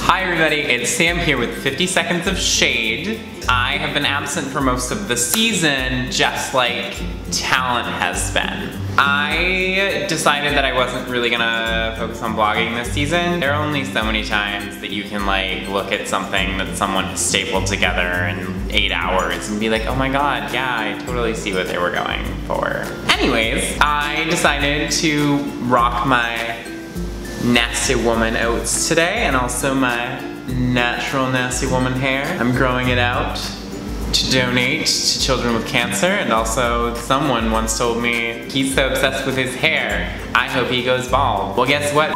Hi everybody, it's Sam here with 50 Seconds of Shade. I have been absent for most of the season, just like talent has been. I decided that I wasn't really gonna focus on vlogging this season. There are only so many times that you can like look at something that someone has stapled together in 8 hours and be like, oh my god, yeah, I totally see what they were going for. Anyways, I decided to rock my Nasty Woman oats today and also my natural Nasty Woman hair. I'm growing it out to donate to children with cancer, and also someone once told me he's so obsessed with his hair, I hope he goes bald. Well, guess what?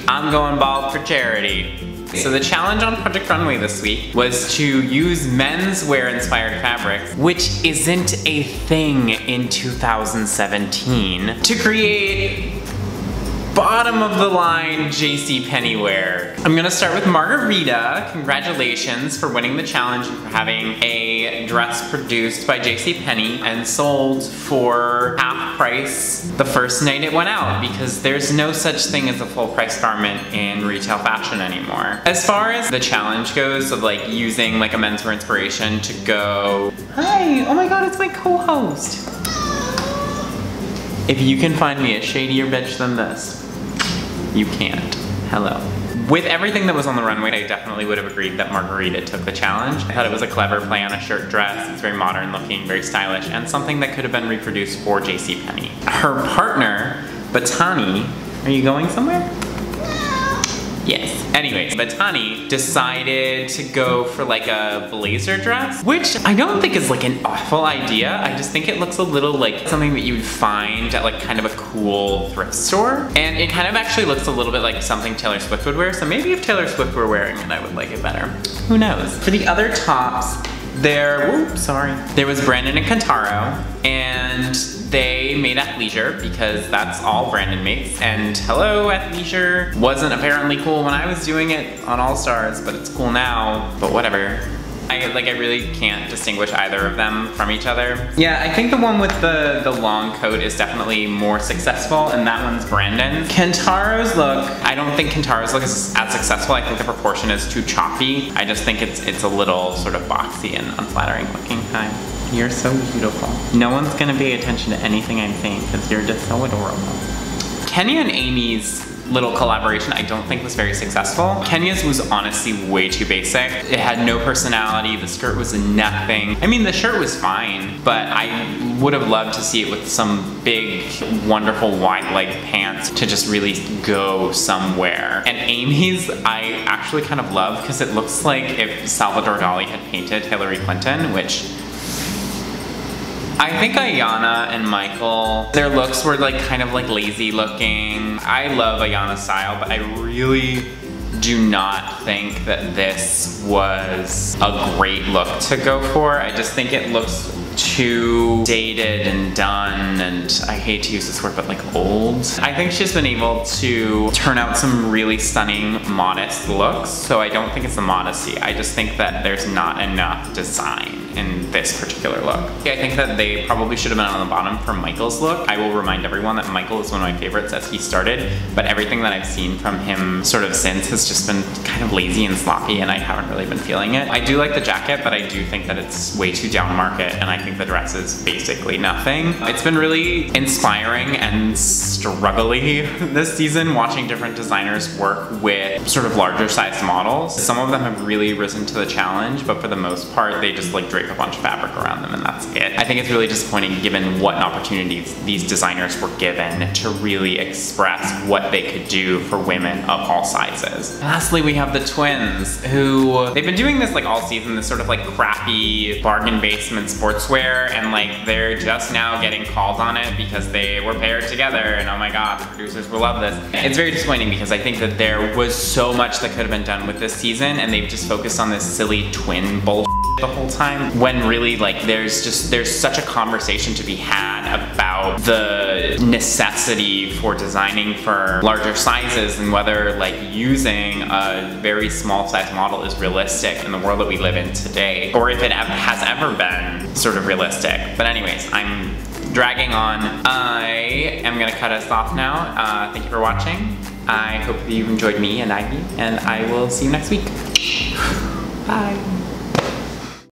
I'm going bald for charity. So the challenge on Project Runway this week was to use menswear inspired fabrics, which isn't a thing in 2017, to create bottom of the line JCPenney wear. I'm gonna start with Margarita. Congratulations for winning the challenge and for having a dress produced by JCPenney and sold for half price the first night it went out, because there's no such thing as a full price garment in retail fashion anymore. As far as the challenge goes of like using like a menswear inspiration to go, hi, oh my god, it's my co-host. If you can find me a shadier bitch than this, you can't. Hello. With everything that was on the runway, I definitely would have agreed that Margarita took the challenge. I thought it was a clever play on a shirt dress. It's very modern looking, very stylish, and something that could have been reproduced for JCPenney. Her partner, Batani, are you going somewhere? Yes. Anyways, Batani decided to go for like a blazer dress, which I don't think is like an awful idea. I just think it looks a little like something that you would find at like kind of a cool thrift store. And it kind of actually looks a little bit like something Taylor Swift would wear. So maybe if Taylor Swift were wearing it, I would like it better. Who knows? For the other tops, there was Brandon and Kentaro, and they made athleisure because that's all Brandon makes. And hello, athleisure wasn't apparently cool when I was doing it on All Stars, but it's cool now, but whatever. I really can't distinguish either of them from each other. Yeah, I think the one with the long coat is definitely more successful, and that one's Brandon's. Kentaro's look, I don't think Kentaro's look is as successful. I think the proportion is too choppy. I just think it's a little sort of boxy and unflattering looking. Hi. You're so beautiful. No one's gonna pay attention to anything I'm saying because you're just so adorable. Kenya and Amy's little collaboration I don't think was very successful. Kenya's was honestly way too basic. It had no personality, the skirt was nothing. I mean, the shirt was fine, but I would have loved to see it with some big, wonderful wide leg pants to just really go somewhere. And Amy's, I actually kind of love because it looks like if Salvador Dali had painted Hillary Clinton, which I think Ayanna and Michael, their looks were like kind of like lazy looking. I love Ayanna's style, but I really do not think that this was a great look to go for. I just think it looks too dated and done, and I hate to use this word, but like old. I think she's been able to turn out some really stunning, modest looks, so I don't think it's the modesty. I just think that there's not enough design in this particular look. I think that they probably should have been on the bottom for Michael's look. I will remind everyone that Michael is one of my favorites as he started, but everything that I've seen from him sort of since has just been kind of lazy and sloppy, and I haven't really been feeling it. I do like the jacket, but I do think that it's way too down market, and I think the dress is basically nothing. It's been really inspiring and struggly this season, watching different designers work with sort of larger sized models. Some of them have really risen to the challenge, but for the most part, they just like drape a bunch of fabric around them and that's it. I think it's really disappointing given what opportunities these designers were given to really express what they could do for women of all sizes. Lastly, we have the twins, who they've been doing this like all season, this sort of like crappy bargain basement sportswear, and like they're just now getting called on it because they were paired together, and oh my god, the producers will love this. It's very disappointing because I think that there was so much that could have been done with this season, and they've just focused on this silly twin bullshit the whole time, when really like there's such a conversation to be had about the necessity for designing for larger sizes and whether like using a very small size model is realistic in the world that we live in today, or if it has ever been sort of realistic. But anyways, I'm dragging on. I am gonna cut us off now. Thank you for watching. I hope that you've enjoyed me and Ivy, and I will see you next week. Bye.